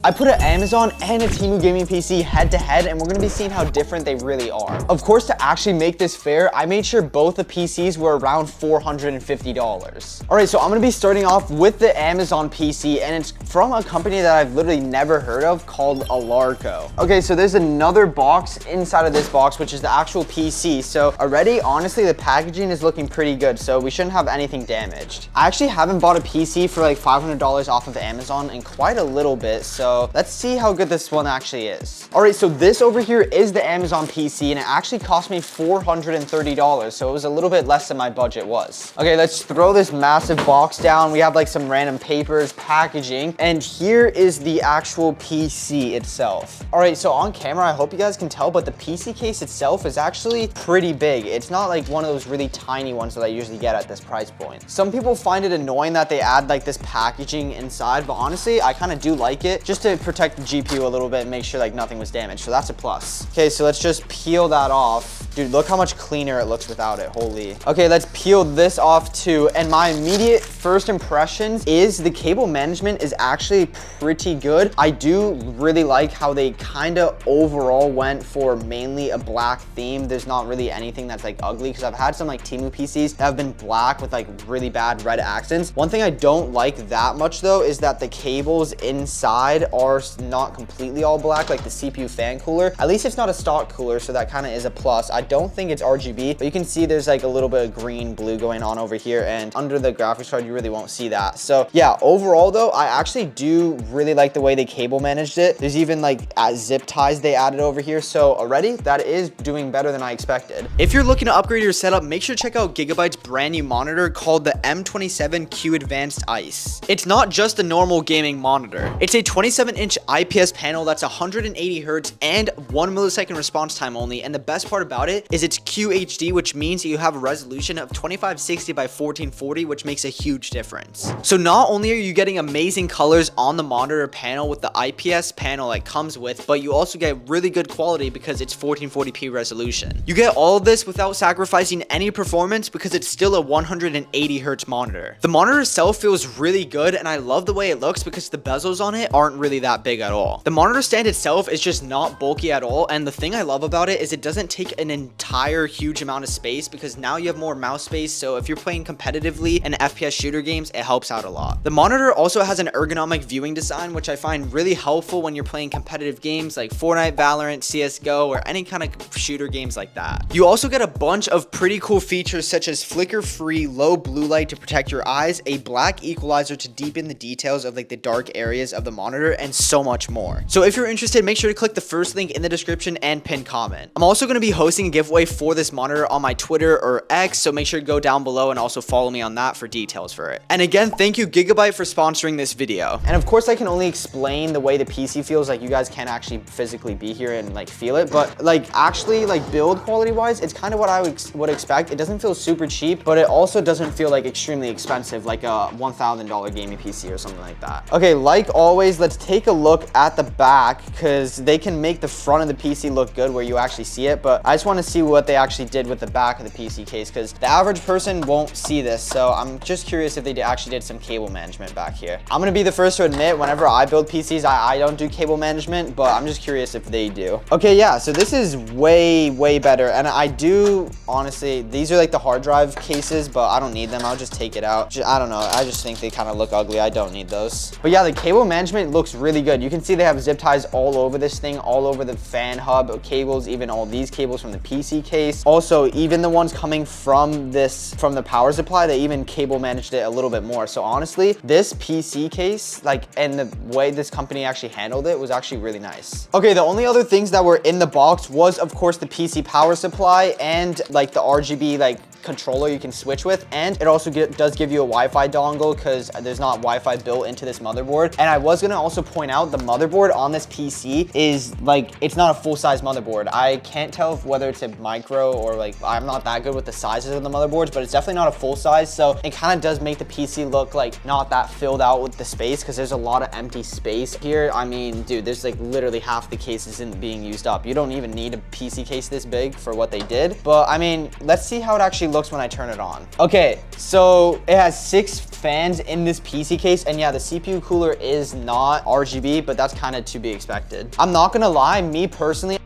I put an Amazon and a Temu gaming PC head to head, and we're gonna be seeing how different they really are. Of course, to actually make this fair, I made sure both the PCs were around $450. All right, so I'm gonna be starting off with the Amazon PC, and it's from a company that I've literally never heard of called Alarco. Okay, so there's another box inside of this box, which is the actual PC. So already, honestly, the packaging is looking pretty good, so we shouldn't have anything damaged. I actually haven't bought a PC for like $500 off of Amazon in quite a little bit, so let's see how good this one actually is. All right, so this over here is the Amazon PC, and it actually cost me $430, so it was a little bit less than my budget was. Okay, let's throw this massive box down. We have like some random papers, packaging, and here is the actual PC itself. All right, so on camera, I hope you guys can tell, but the PC case itself is actually pretty big. It's not like one of those really tiny ones that I usually get at this price point. Some people find it annoying that they add like this packaging inside, but honestly, I kind of do like it just to protect the GPU a little bit and make sure like nothing was damaged. So that's a plus. Okay, so let's just peel that off. Dude, look how much cleaner it looks without it. Holy. Okay, let's peel this off too. And my immediate first impressions is the cable management is actually pretty good. I do really like how they kind of overall went for mainly a black theme. There's not really anything that's like ugly, because I've had some like Temu PCs that have been black with like really bad red accents. One thing I don't like that much though is that the cables inside are not completely all black, like the CPU fan cooler. At least it's not a stock cooler, so that kind of is a plus. I don't think it's RGB, but you can see there's like a little bit of green, blue going on over here, and under the graphics card, you really won't see that. So yeah, overall though, I actually do really like the way they cable managed it. There's even like zip ties they added over here. So already that is doing better than I expected. If you're looking to upgrade your setup, make sure to check out Gigabyte's brand new monitor called the M27Q Advanced Ice. It's not just a normal gaming monitor. It's a 27-inch IPS panel that's 180 Hz and 1 millisecond response time only. And the best part about it is it's QHD, which means that you have a resolution of 2560 by 1440, which makes a huge difference. So not only are you getting amazing colors on the monitor panel with the IPS panel it comes with, but you also get really good quality because it's 1440p resolution. You get all of this without sacrificing any performance because it's still a 180 Hz monitor. The monitor itself feels really good, and I love the way it looks because the bezels on it aren't really that big at all. The monitor stand itself is just not bulky at all, and the thing I love about it is it doesn't take an entire huge amount of space, because now you have more mouse space, so if you're playing competitively in FPS shooter games, it helps out a lot. The monitor also has an ergonomic viewing design, which I find really helpful when you're playing competitive games like Fortnite, Valorant, CSGO, or any kind of shooter games like that. You also get a bunch of pretty cool features such as flicker-free low blue light to protect your eyes, a black equalizer to deepen the details of like the dark areas of the monitor, and so much more. So if you're interested, make sure to click the first link in the description and pin comment. I'm also going to be hosting a giveaway for this monitor on my Twitter or X, so make sure to go down below and also follow me on that for details for it. And again, thank you Gigabyte for sponsoring this video. And of course, I can only explain the way the PC feels, like you guys can't actually physically be here and like feel it, but like actually like build quality wise, it's kind of what I would expect. It doesn't feel super cheap, but it also doesn't feel like extremely expensive, like a $1,000 gaming PC or something like that. Okay, like always, let's take a look at the back, because they can make the front of the PC look good where you actually see it, but I just want to see what they actually did with the back of the PC case, because the average person won't see this. So I'm just curious if they actually did some cable management back here. I'm gonna be the first to admit, whenever I build PCs, I don't do cable management, but I'm just curious if they do. Okay, yeah, so this is way better, and I do honestly, these are like the hard drive cases, but I don't need them. I'll just take it out. I don't know, I just think they kind of look ugly. I don't need those. But yeah, the cable management looks really good. You can see they have zip ties all over this thing, all over the fan hub cables, even all these cables from the PC case. Also, even the ones coming from the power supply, they even cable managed it a little bit more. So honestly, this PC case, like, and the way this company actually handled it was actually really nice. Okay, the only other things that were in the box was, of course, the PC power supply and like the RGB like controller you can switch with, and it also does give you a Wi-Fi dongle because there's not Wi-Fi built into this motherboard. And I was gonna also point out the motherboard on this PC is like, it's not a full-size motherboard. I can't tell whether it's a micro or like, I'm not that good with the sizes of the motherboards, but it's definitely not a full size, so it kind of does make the PC look like not that filled out with the space, because there's a lot of empty space here. I mean, dude, there's like literally half the case isn't being used up. You don't even need a PC case this big for what they did, but I mean, let's see how it actually looks when I turn it on. Okay, so it has 6 fans in this PC case, and yeah, the CPU cooler is not RGB, but that's kind of to be expected. I'm not gonna lie, me personally,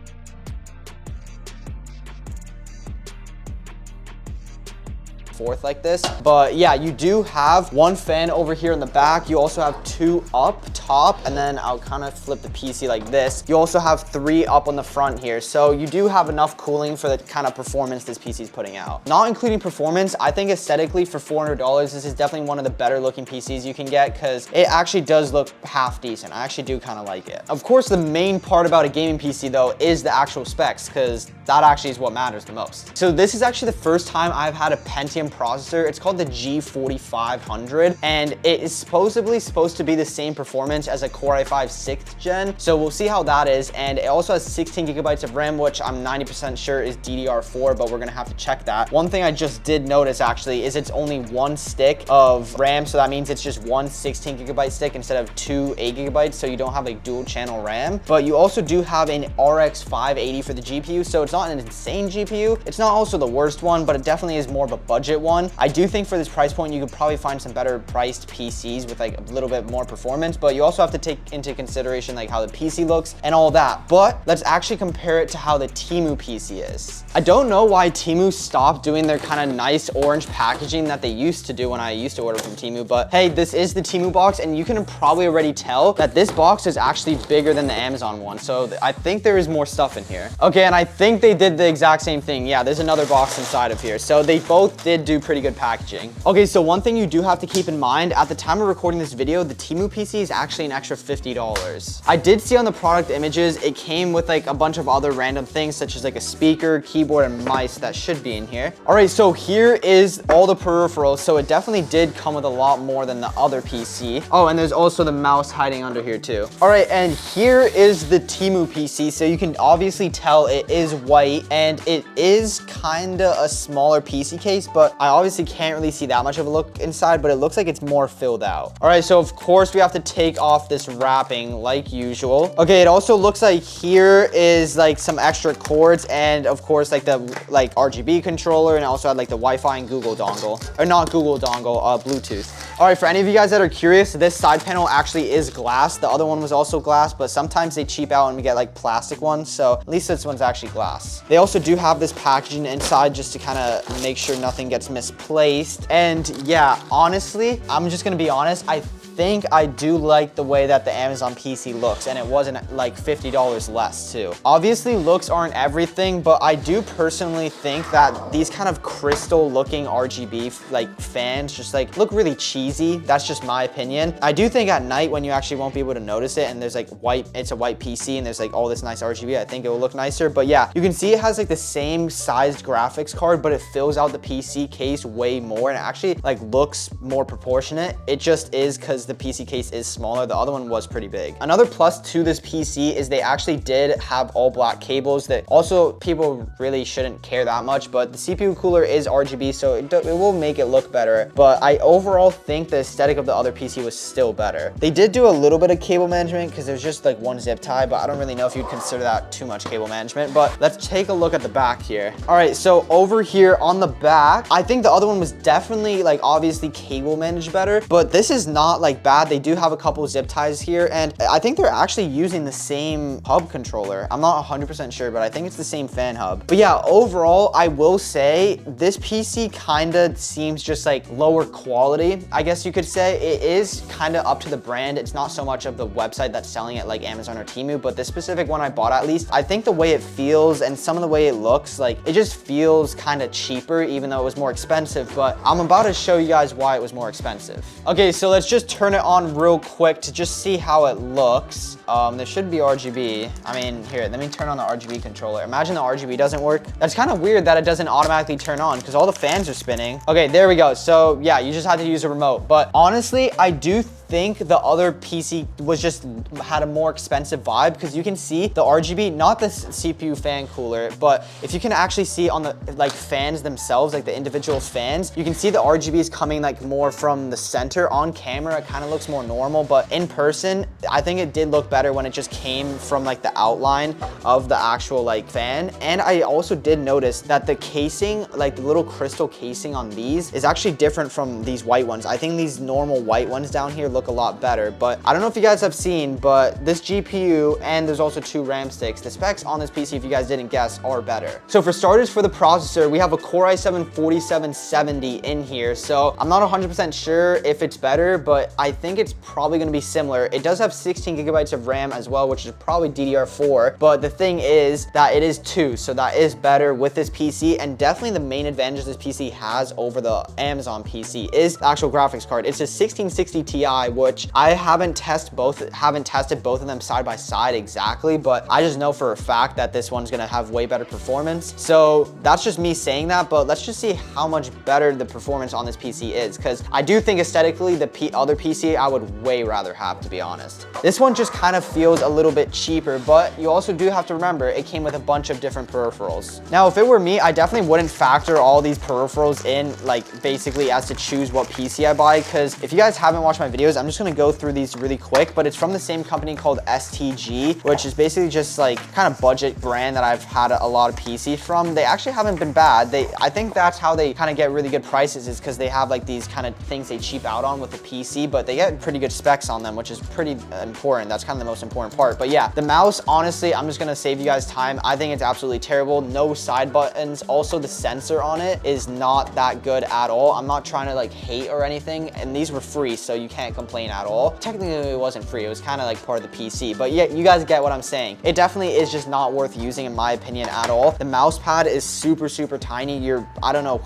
forth like this, but yeah, you do have one fan over here in the back. You also have two up top, and then I'll kind of flip the PC like this. You also have three up on the front here, so you do have enough cooling for the kind of performance this PC is putting out. Not including performance, I think aesthetically for $400, this is definitely one of the better looking PCs you can get, because it actually does look half decent. I actually do kind of like it. Of course, the main part about a gaming PC though is the actual specs, because that actually is what matters the most. So this is actually the first time I've had a Pentium processor. It's called the G4500, and it is supposedly supposed to be the same performance as a Core i5 6th gen. So we'll see how that is. And it also has 16 gigabytes of RAM, which I'm 90% sure is DDR4, but we're gonna have to check that. One thing I just did notice actually is it's only one stick of RAM. So that means it's just one 16 gigabyte stick instead of two 8 gigabytes. So you don't have like dual channel RAM, but you also do have an RX 580 for the GPU. So it's not an insane GPU. It's not also the worst one, but it definitely is more of a budget one. I do think for this price point, you could probably find some better priced PCs with like a little bit more performance, but you also have to take into consideration like how the PC looks and all that. But let's actually compare it to how the Temu PC is. I don't know why Temu stopped doing their kind of nice orange packaging that they used to do when I used to order from Temu, but hey, this is the Temu box, and you can probably already tell that this box is actually bigger than the Amazon one. So I think there is more stuff in here. Okay, and I think they did the exact same thing. Yeah, there's another box inside of here. So they both did do pretty good packaging. Okay, so one thing you do have to keep in mind, at the time of recording this video, the Temu PC is actually an extra $50. I did see on the product images, it came with like a bunch of other random things, such as like a speaker, keyboard, and mice that should be in here. All right, so here is all the peripherals. So it definitely did come with a lot more than the other PC. Oh, and there's also the mouse hiding under here too. All right, and here is the Temu PC. So you can obviously tell it is white, and it is kind of a smaller PC case, but I obviously can't really see that much of a look inside, but it looks like it's more filled out. All right, so of course we have to take off this wrapping like usual. Okay, it also looks like here is like some extra cords, and of course like the RGB controller, and also had like the Wi-Fi and Google dongle, or not Google dongle, Bluetooth. All right, for any of you guys that are curious, this side panel actually is glass. The other one was also glass, but sometimes they cheap out and we get like plastic ones, so at least this one's actually glass. They also do have this packaging inside just to kind of make sure nothing gets misplaced. And yeah, honestly, I'm just gonna be honest, I think I do like the way that the Amazon PC looks, and it wasn't like $50 less too. Obviously, looks aren't everything, but I do personally think that these kind of crystal looking RGB like fans just like look really cheesy. That's just my opinion. I do think at night when you actually won't be able to notice it, and there's like it's a white PC and there's like all this nice RGB, I think it will look nicer. But yeah, you can see it has like the same sized graphics card, but it fills out the PC case way more, and it actually like looks more proportionate. It just is because the PC case is smaller. The other one was pretty big. Another plus to this PC is they actually did have all black cables that also people really shouldn't care that much, but the CPU cooler is RGB, so it will make it look better. But I overall think the aesthetic of the other PC was still better. They did do a little bit of cable management because there's just like one zip tie, but I don't really know if you'd consider that too much cable management. But let's take a look at the back here. All right, so over here on the back, I think the other one was definitely like obviously cable managed better, but this is not like bad. They do have a couple zip ties here, and I think they're actually using the same hub controller. I'm not 100% sure, but I think it's the same fan hub. But yeah, overall, I will say this PC kind of seems just like lower quality, I guess you could say. It is kind of up to the brand. It's not so much of the website that's selling it like Amazon or Temu, but this specific one I bought, at least, I think the way it feels and some of the way it looks, like it just feels kind of cheaper, even though it was more expensive. But I'm about to show you guys why it was more expensive. Okay, so let's just turn it on real quick to just see how it looks. There should be RGB. I mean, here, let me turn on the RGB controller. Imagine the RGB doesn't work. That's kind of weird that it doesn't automatically turn on because all the fans are spinning. Okay, there we go. So yeah, you just have to use a remote. But honestly, I do think the other PC was just had a more expensive vibe, because you can see the RGB, not the CPU fan cooler, but if you can actually see on the like fans themselves, like the individual fans, you can see the RGB is coming like more from the center. On camera it kind of looks more normal, but in person I think it did look better when it just came from like the outline of the actual like fan. And I also did notice that the casing, like the little crystal casing on these, is actually different from these white ones. I think these normal white ones down here look a lot better, but I don't know if you guys have seen, but this GPU, and there's also 2 RAM sticks, the specs on this PC, if you guys didn't guess, are better. So for starters, for the processor, we have a Core i7-4770 in here. So I'm not 100% sure if it's better, but I think it's probably gonna be similar. It does have 16 gigabytes of RAM as well, which is probably DDR4, but the thing is that it is 2, so that is better with this PC. And definitely the main advantage this PC has over the Amazon PC is the actual graphics card. It's a 1660 Ti, which I haven't tested both of them side by side exactly, but I just know for a fact that this one's gonna have way better performance. So that's just me saying that, but let's just see how much better the performance on this PC is, because I do think aesthetically the other PC I would way rather have, to be honest. This one just kind of feels a little bit cheaper, but you also do have to remember it came with a bunch of different peripherals. Now, if it were me, I definitely wouldn't factor all these peripherals in, like basically as to choose what PC I buy, because if you guys haven't watched my videos, I'm just gonna go through these really quick, but it's from the same company called STG, which is basically just like kind of budget brand that I've had a lot of PCs from. They actually haven't been bad. I think that's how they kind of get really good prices, is because they have like these kind of things they cheap out on with the PC, but they get pretty good specs on them, which is pretty important. That's kind of the most important part. But yeah, the mouse, honestly, I'm just gonna save you guys time. I think it's absolutely terrible. No side buttons. Also, the sensor on it is not that good at all. I'm not trying to like hate or anything, and these were free, so you can't complain at all. Technically, it wasn't free. It was kind of like part of the PC, but yeah, you guys get what I'm saying. It definitely is just not worth using in my opinion at all. The mouse pad is super tiny. I don't know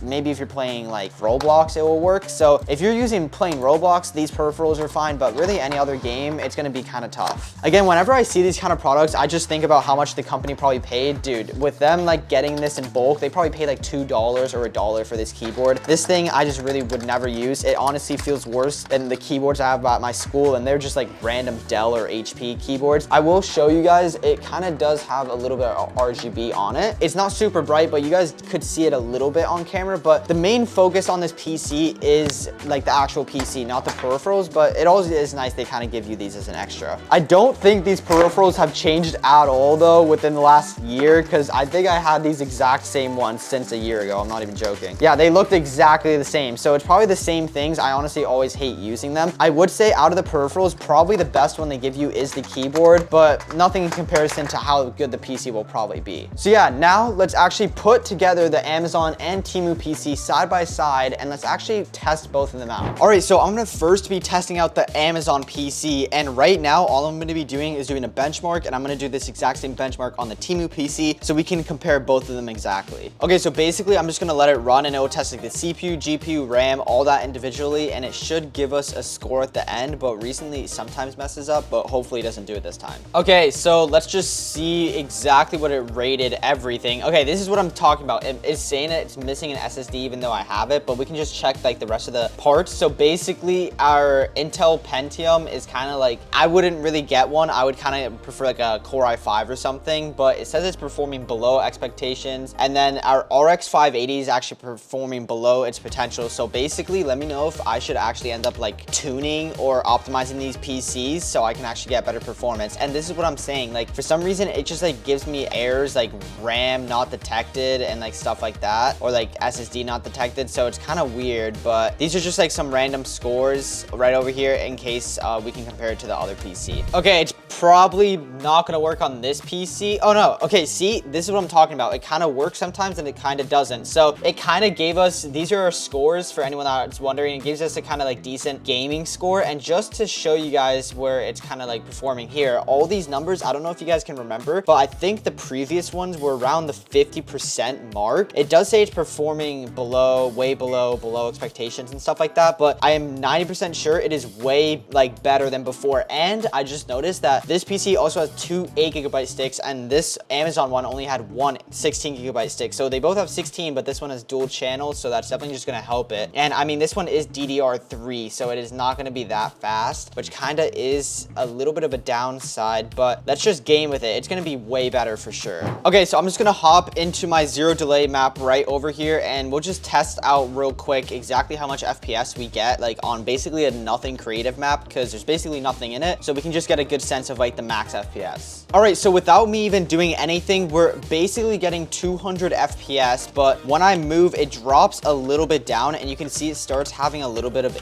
maybe if you're playing like Roblox, it will work. So if you're playing Roblox, these peripherals are fine, but really any other game, it's gonna be kind of tough. Again, whenever I see these kind of products, I just think about how much the company probably paid. Dude, with them like getting this in bulk, they probably paid like $2 or $1 for this keyboard. This thing I just really would never use. It honestly feels worse than the keyboards I have at my school, and they're just like random Dell or HP keyboards. I will show you guys, it kind of does have a little bit of RGB on it. It's not super bright, but you guys could see it a little bit on camera. But the main focus on this PC is like the actual PC, not the peripherals, but it also is nice they kind of give you these as an extra. I don't think these peripherals have changed at all though within the last year, because I think I had these exact same ones since a year ago. I'm not even joking. Yeah, they looked exactly the same. So it's probably the same things. I honestly always hate using them. I would say out of the peripherals, probably the best one they give you is the keyboard, but nothing in comparison to how good the PC will probably be. So yeah, now let's actually put together the Amazon and Temu PC side by side, and let's actually test both of them out. All right, so I'm gonna first be testing out the Amazon PC, and right now all I'm gonna be doing is doing a benchmark, and I'm gonna do this exact same benchmark on the Temu PC so we can compare both of them exactly. Okay, so basically I'm just gonna let it run, and it will test like the CPU, GPU, RAM, all that individually, and it should give us a score at the end, but recently it sometimes messes up, but hopefully it doesn't do it this time. Okay, so let's just see exactly what it rated everything. Okay, this is what I'm talking about. It's saying that it's missing an SSD even though I have it, but we can just check like the rest of the parts. So basically our Intel Pentium is kind of like, I wouldn't really get one. I would kind of prefer like a Core i5 or something, but it says it's performing below expectations. And then our RX 580 is actually performing below its potential. So basically, let me know if I should actually end up like tuning or optimizing these PCs so I can actually get better performance. And this is what I'm saying, like for some reason it just like gives me errors like RAM not detected and like stuff like that, or like SSD not detected. So it's kind of weird, but these are just like some random scores right over here in case we can compare it to the other PC. Okay, it's probably not gonna work on this PC. Oh no, okay, see, this is what I'm talking about. It kind of works sometimes and it kind of doesn't. So it kind of gave us, these are our scores for anyone that's wondering. It gives us a kind of like decent gaming score. And just to show you guys where it's kind of like performing here, all these numbers, I don't know if you guys can remember, but I think the previous ones were around the 50% mark. It does say it's performing below, way below expectations and stuff like that, but I am 90% sure it is way like better than before. And I just noticed that This PC also has 2 8GB sticks, and this Amazon one only had one 16GB stick. So they both have 16, but this one has dual channels, so that's definitely just gonna help it. And I mean, this one is DDR3, so it is not gonna be that fast, which kinda is a little bit of a downside, but let's just game with it. It's gonna be way better for sure. Okay, so I'm just gonna hop into my zero delay map right over here, and we'll just test out real quick exactly how much FPS we get, like on basically a nothing creative map, because there's basically nothing in it, so we can just get a good sense of like the max FPS. All right, so without me even doing anything, we're basically getting 200 FPS, but when I move, it drops a little bit down, and you can see it starts having a little bit of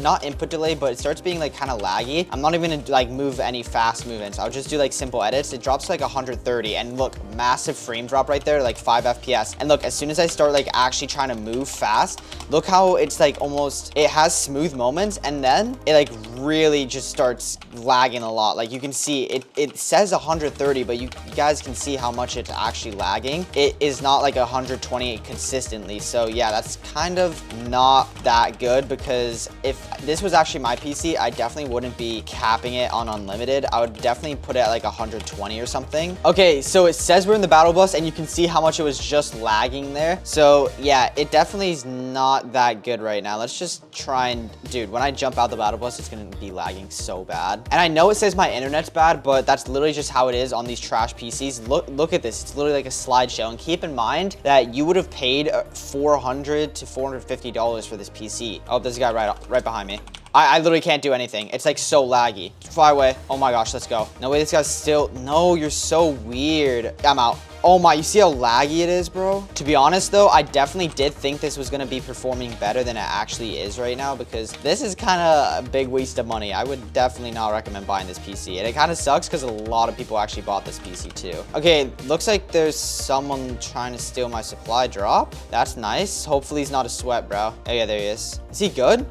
not input delay, but it starts being like kind of laggy. I'm not even gonna like move any fast movements. I'll just do like simple edits. It drops to like 130, and look, massive frame drop right there, like 5 FPS. And look, as soon as I start like actually trying to move fast, look how it's like almost, it has smooth moments, and then it like really just starts lagging a lot. Like you can see it says 130, but you guys can see how much it's actually lagging. It is not like 120 consistently. So yeah, that's kind of not that good, because if this was actually my PC, I definitely wouldn't be capping it on unlimited. I would definitely put it at like 120 or something. Okay, so it says we're in the battle bus, and you can see how much it was just lagging there. So yeah, it definitely is not that good right now. Let's just try and, dude, when I jump out the battle bus, it's gonna be lagging so bad. And I know it says my internet's bad, but that's literally just how it is on these trash PCs. Look at this. It's literally like a slideshow. And keep in mind that you would have paid $400 to $450 for this PC. Oh, there's a guy right behind me. I literally can't do anything. It's like so laggy. Fly away. Oh my gosh, let's go. No way, this guy's still, no, you're so weird. I'm out. Oh my, you see how laggy it is, bro? To be honest though, I definitely did think this was gonna be performing better than it actually is right now, because this is kind of a big waste of money. I would definitely not recommend buying this PC. And it kind of sucks because a lot of people actually bought this PC too. Okay, looks like there's someone trying to steal my supply drop. That's nice. Hopefully he's not a sweat, bro. Oh yeah, there he is. Is he good?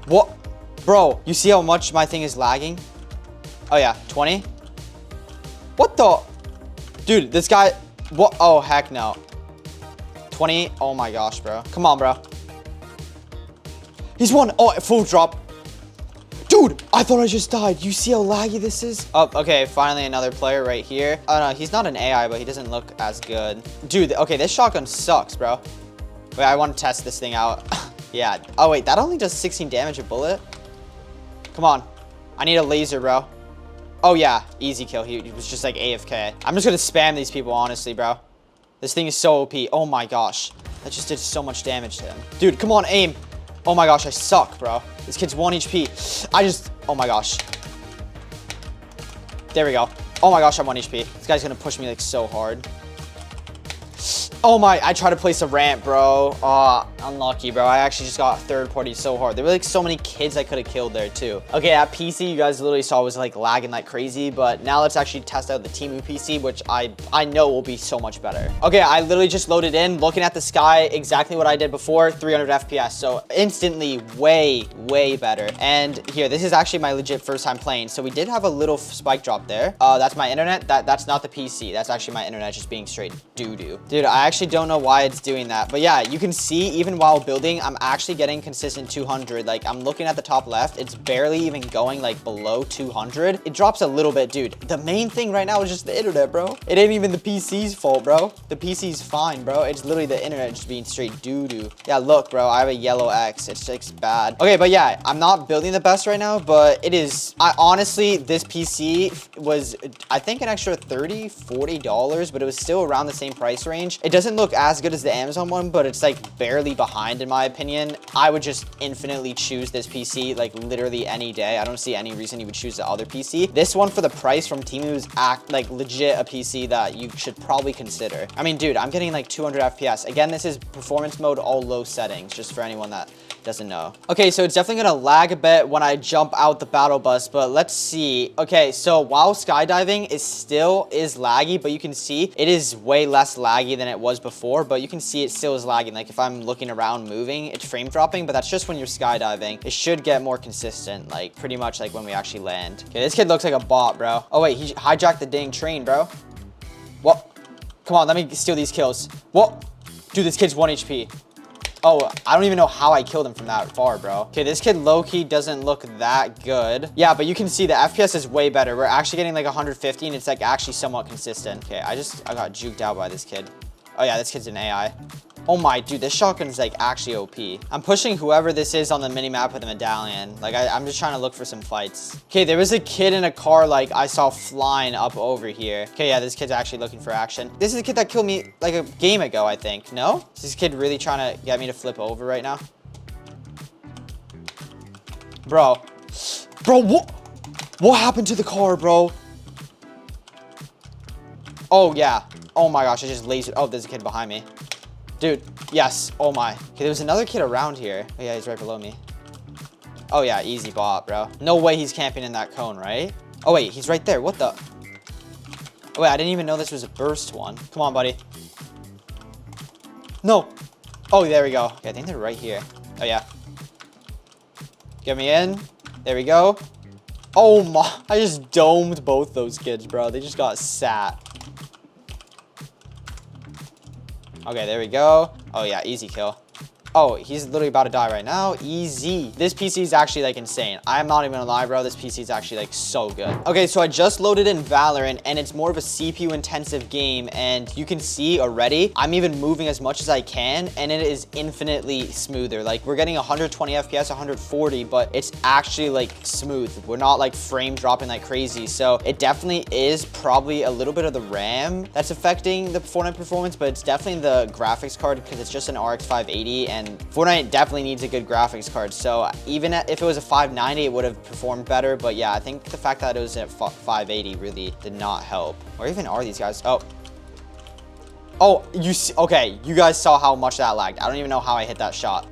What? Bro, you see how much my thing is lagging? Oh yeah, 20? What the? Dude, this guy, what? Oh, heck no. 20, oh my gosh, bro. Come on, bro. He's one. Oh, full drop. Dude, I thought I just died. You see how laggy this is? Oh, okay, finally another player right here. Oh no, he's not an AI, but he doesn't look as good. Dude, okay, this shotgun sucks, bro. Wait, I want to test this thing out. Yeah. Oh wait, that only does 16 damage a bullet? Come on. I need a laser, bro. Oh yeah, easy kill. He was just like AFK. I'm just gonna spam these people, honestly, bro. This thing is so OP. Oh my gosh. That just did so much damage to him. Dude, come on, aim. Oh my gosh, I suck, bro. This kid's 1 HP. Oh my gosh. There we go. Oh my gosh, I'm 1 HP. This guy's gonna push me like so hard. Oh my, I tried to place a ramp, bro. Oh, unlucky, bro. I actually just got third party so hard. There were like so many kids I could have killed there too. Okay, that PC you guys literally saw was like lagging like crazy, but now let's actually test out the Temu PC, which I know will be so much better. Okay, I literally just loaded in, looking at the sky, exactly what I did before, 300 FPS. So instantly way better. And here, this is actually my legit first time playing. So we did have a little spike drop there. That's my internet. That's not the PC. That's actually my internet just being straight doo-doo. Dude, I actually don't know why it's doing that, but yeah, you can see even while building, I'm actually getting consistent 200. Like I'm looking at the top left, it's barely even going like below 200. It drops a little bit, dude. The main thing right now is just the internet, bro. It ain't even the PC's fault, bro. The PC's fine, bro. It's literally the internet just being straight doo-doo. Yeah, look, bro, I have a yellow X. It's like bad. Okay, but yeah, I'm not building the best right now, but it is, honestly, this PC was, I think, an extra $30, $40, but it was still around the same price range. It doesn't look as good as the Amazon one, but it's like barely behind in my opinion. I would just infinitely choose this PC like literally any day. I don't see any reason you would choose the other PC. This one for the price from Temu is like legit a PC that you should probably consider. I mean, dude, I'm getting like 200 FPS. Again, this is performance mode, all low settings, just for anyone that doesn't know. Okay, so it's definitely gonna lag a bit when I jump out the battle bus, but let's see. Okay, so while skydiving still is laggy, but you can see it is way less laggy than it was before, but you can see it still is lagging. Like if I'm looking around moving, it's frame dropping, but that's just when you're skydiving. It should get more consistent, like pretty much like when we actually land. Okay, this kid looks like a bot, bro. Oh wait, he hijacked the dang train, bro. What? Come on, let me steal these kills. What? Dude, this kid's 1 HP. Oh, I don't even know how I killed him from that far, bro. Okay, this kid low-key doesn't look that good. Yeah, but you can see the FPS is way better. We're actually getting like 150 and it's like actually somewhat consistent. Okay, I got juked out by this kid. Oh yeah, this kid's an AI. Oh my, dude, this shotgun is like actually OP. I'm pushing whoever this is on the mini map with a medallion. Like I'm just trying to look for some fights. Okay, there was a kid in a car like I saw flying up over here. Okay, yeah, this kid's actually looking for action. This is the kid that killed me like a game ago, I think. No? Is this kid really trying to get me to flip over right now? Bro, what happened to the car, bro? Oh yeah. Oh my gosh, I just lasered. Oh, there's a kid behind me. Dude, yes. Oh my. Okay, there was another kid around here. Oh yeah, he's right below me. Oh yeah, easy bot, bro. No way he's camping in that cone, right? Oh wait, he's right there. What the? Oh wait, I didn't even know this was a burst one. Come on, buddy. No. Oh, there we go. Okay, I think they're right here. Oh yeah. Get me in. There we go. Oh my. I just domed both those kids, bro. They just got sat. Okay, there we go. Oh yeah, easy kill. Oh, he's literally about to die right now. Easy. This PC is actually like insane. I'm not even gonna lie, bro. This PC is actually like so good. Okay, so I just loaded in Valorant and it's more of a CPU intensive game. And you can see already, I'm even moving as much as I can and it is infinitely smoother. Like we're getting 120 FPS, 140, but it's actually like smooth. We're not like frame dropping like crazy. So it definitely is probably a little bit of the RAM that's affecting the Fortnite performance, but it's definitely the graphics card because it's just an RX 580 and Fortnite definitely needs a good graphics card. So even if it was a 590, it would have performed better. But yeah, I think the fact that it was at 580 really did not help. Where even are these guys? Oh, you see, okay, you guys saw how much that lagged. I don't even know how I hit that shot.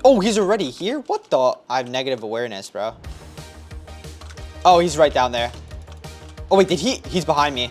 Oh, he's already here? What the? I have negative awareness, bro. Oh, he's right down there. Oh wait, he's behind me.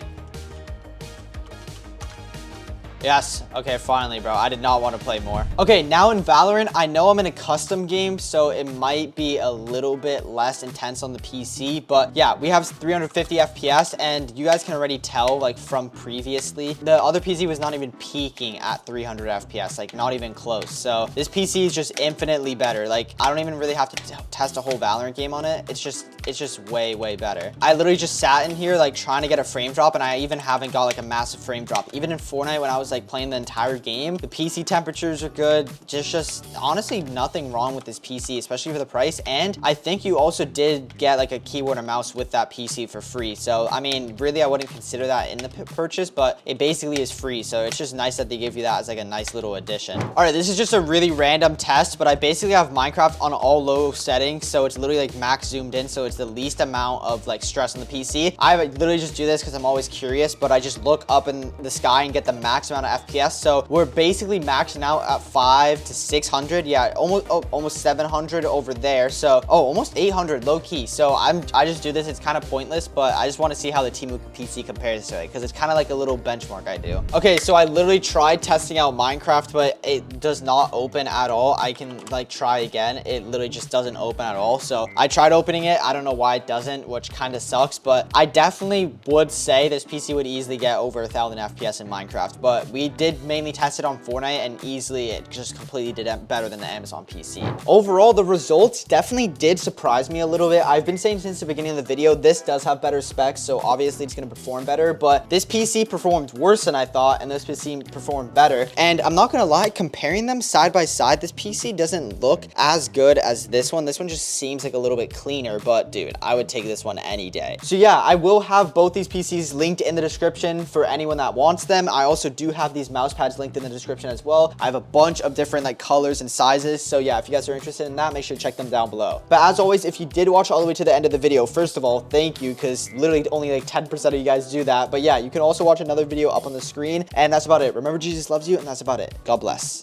Yes. Okay, finally, bro. I did not want to play more. Okay, now in Valorant, I know I'm in a custom game, so it might be a little bit less intense on the PC. But yeah, we have 350 FPS, and you guys can already tell, like, from previously, the other PC was not even peaking at 300 FPS, like, not even close. So this PC is just infinitely better. Like, I don't even really have to test a whole Valorant game on it. It's just way, way better. I literally just sat in here, like, trying to get a frame drop, and I even haven't got, like, a massive frame drop. Even in Fortnite, when I was like playing the entire game, the PC temperatures are good. Just honestly nothing wrong with this PC, especially for the price. And I think you also did get like a keyboard and mouse with that PC for free. So I mean, really, I wouldn't consider that in the purchase, but it basically is free. So it's just nice that they give you that as like a nice little addition. All right, this is just a really random test, but I basically have Minecraft on all low settings, so it's literally like max zoomed in, so it's the least amount of like stress on the PC. I literally just do this because I'm always curious, but I just look up in the sky and get the max amount of FPS. So we're basically maxing out at 500 to 600. Yeah, almost 700 over there. So almost 800 low key. So I just do this. It's kind of pointless, but I just want to see how the Teemu PC compares to it because it's kind of like a little benchmark I do. Okay, so I literally tried testing out Minecraft, but it does not open at all. I can like try again. It literally just doesn't open at all. So I tried opening it. I don't know why it doesn't, which kind of sucks, but I definitely would say this PC would easily get over 1000 FPS in Minecraft, but we did mainly test it on Fortnite and easily it just completely did better than the Amazon PC. Overall, the results definitely did surprise me a little bit. I've been saying since the beginning of the video, this does have better specs, so obviously it's going to perform better, but this PC performed worse than I thought and this PC performed better. And I'm not going to lie, comparing them side by side, this PC doesn't look as good as this one. This one just seems like a little bit cleaner, but dude, I would take this one any day. So yeah, I will have both these PCs linked in the description for anyone that wants them. I also do have these mouse pads linked in the description as well. I have a bunch of different like colors and sizes. So yeah, if you guys are interested in that, make sure to check them down below. But as always, if you did watch all the way to the end of the video, first of all, thank you, because literally only like 10% of you guys do that. But yeah, you can also watch another video up on the screen. And that's about it. Remember, Jesus loves you, and that's about it. God bless.